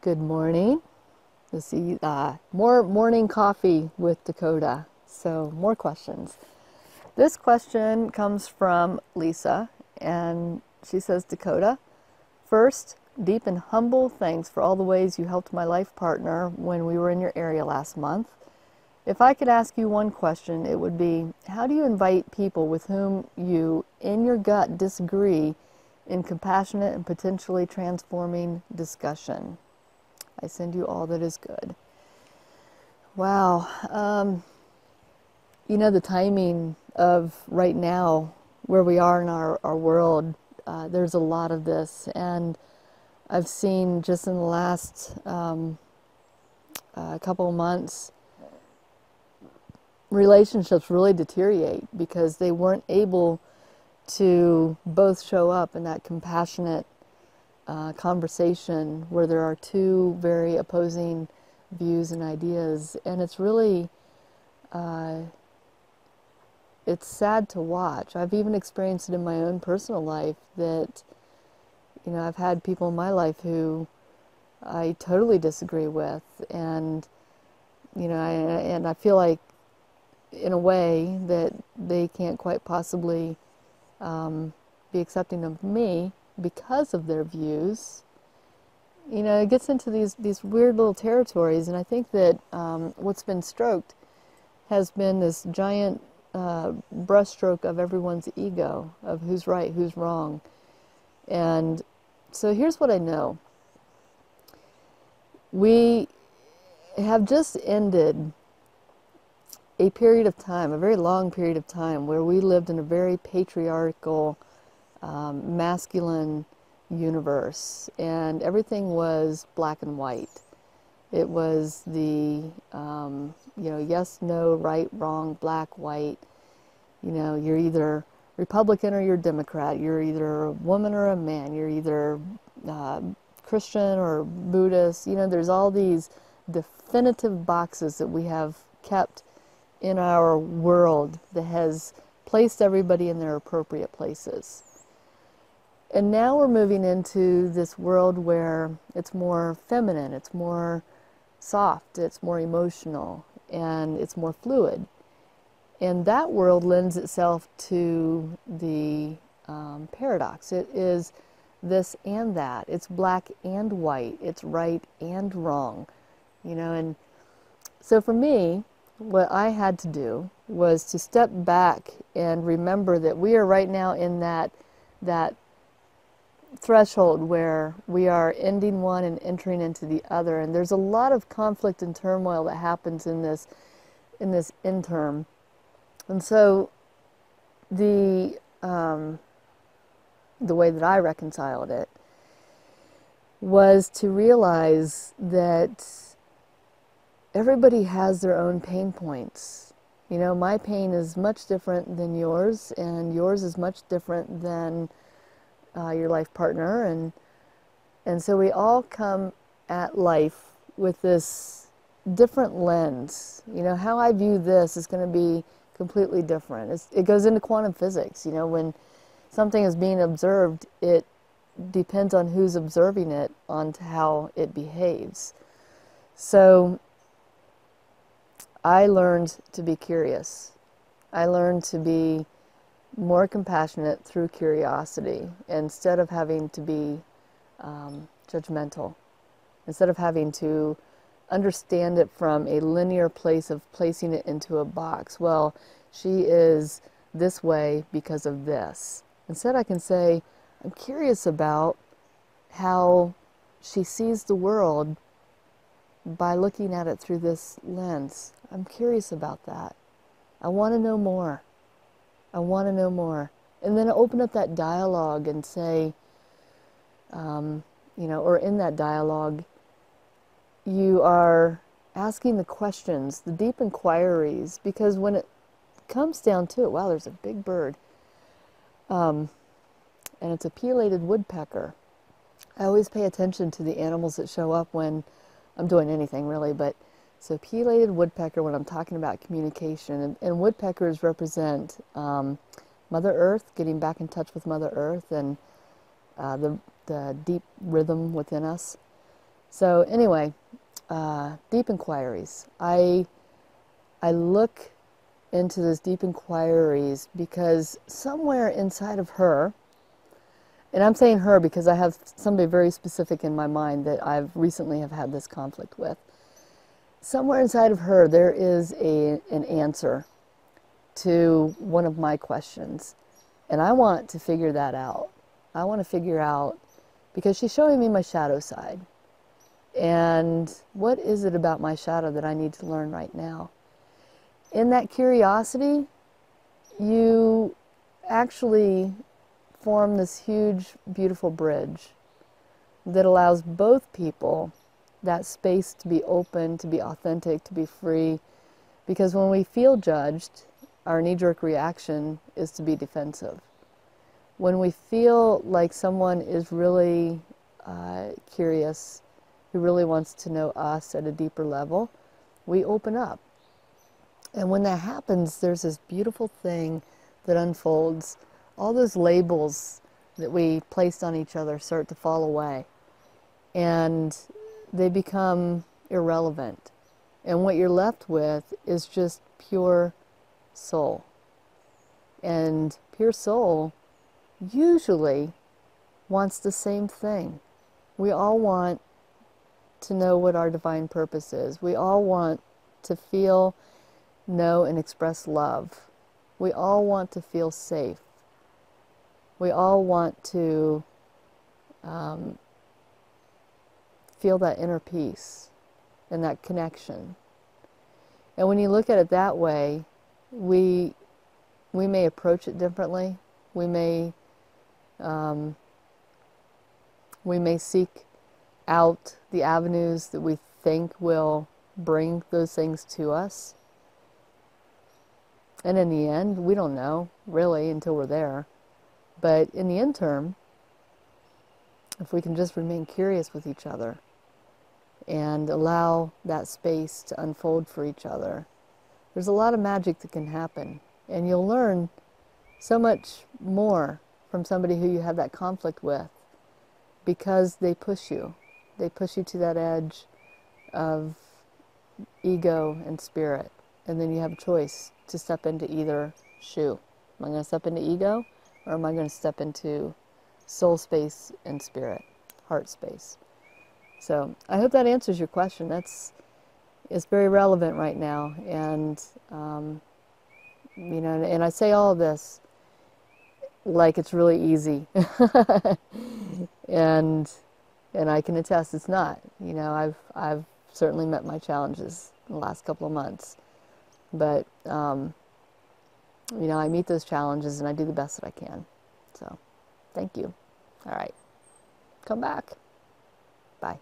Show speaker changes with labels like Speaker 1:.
Speaker 1: Good morning. More morning coffee with Dakota. So more questions. This question comes from Lisa, and she says, Dakota, first, deep and humble thanks for all the ways you helped my life partner when we were in your area last month. If I could ask you one question, it would be, how do you invite people with whom you, in your gut, disagree in compassionate and potentially transforming discussion? I send you all that is good. Wow. The timing of right now, where we are in our world, there's a lot of this. And I've seen just in the last couple of months, relationships really deteriorate because they weren't able to both show up in that compassionate conversation where there are two very opposing views and ideas, and it's really it's sad to watch. I've even experienced it in my own personal life that I've had people in my life who I totally disagree with, and I feel like in a way that they can't quite possibly be accepting of me because of their views. It gets into these weird little territories, and I think that what's been stroked has been this giant brushstroke of everyone's ego, of who's right, who's wrong. And so here's what I know. We have just ended a period of time, a very long period of time, where we lived in a very patriarchal, masculine universe, and everything was black and white. It was the yes, no, right, wrong, black, white. You're either Republican or you're Democrat. You're either a woman or a man. You're either Christian or Buddhist. There's all these definitive boxes that we have kept in our world that has placed everybody in their appropriate places. And now we're moving into this world where it's more feminine, it's more soft, it's more emotional, and it's more fluid. And that world lends itself to the paradox. It is this and that. It's black and white. It's right and wrong. And so for me, what I had to do was to step back and remember that we are right now in that threshold where we are ending one and entering into the other, and there's a lot of conflict and turmoil that happens in this interim. And so the way that I reconciled it was to realize that everybody has their own pain points. My pain is much different than yours, and yours is much different than your life partner, and so we all come at life with this different lens. How I view this is going to be completely different. It goes into quantum physics. When something is being observed, it depends on who's observing it on to how it behaves. So I learned to be curious. I learned to be more compassionate through curiosity instead of having to be judgmental, instead of having to understand it from a linear place of placing it into a box. Well, she is this way because of this. Instead, I can say, I'm curious about how she sees the world by looking at it through this lens. I'm curious about that. I want to know more. I want to know more. And then open up that dialogue and say, or in that dialogue, you are asking the questions, the deep inquiries, because when it comes down to it, wow, there's a big bird, and it's a pileated woodpecker. I always pay attention to the animals that show up when I'm doing anything, really, but so pileated woodpecker when I'm talking about communication, and woodpeckers represent Mother Earth, getting back in touch with Mother Earth, and the deep rhythm within us. So anyway, deep inquiries. I look into those deep inquiries because somewhere inside of her, and I'm saying her because I have somebody very specific in my mind that I've recently have had this conflict with. Somewhere inside of her, there is an answer to one of my questions. And I want to figure that out. I want to figure out, because she's showing me my shadow side. And what is it about my shadow that I need to learn right now? In that curiosity, you actually form this huge, beautiful bridge that allows both people that space to be open, to be authentic, to be free. Because when we feel judged, our knee-jerk reaction is to be defensive. When we feel like someone is really curious, who really wants to know us at a deeper level, we open up. And when that happens, there's this beautiful thing that unfolds. All those labels that we placed on each other start to fall away. And they become irrelevant. And what you're left with is just pure soul. And pure soul usually wants the same thing. We all want to know what our divine purpose is. We all want to feel, know, and express love. We all want to feel safe. We all want to feel that inner peace and that connection. And when you look at it that way, we may approach it differently. We may seek out the avenues that we think will bring those things to us. And in the end, we don't know, really, until we're there. But in the interim, if we can just remain curious with each other and allow that space to unfold for each other, there's a lot of magic that can happen. And you'll learn so much more from somebody who you have that conflict with, because they push you. They push you to that edge of ego and spirit. And then you have a choice to step into either shoe. Am I going to step into ego, or am I going to step into soul space and spirit, heart space? So I hope that answers your question. It's very relevant right now. And, you know, and I say all of this like it's really easy. and I can attest it's not. You know, I've certainly met my challenges in the last couple of months. But, you know, I meet those challenges and I do the best that I can. So, thank you. All right. Come back. Bye.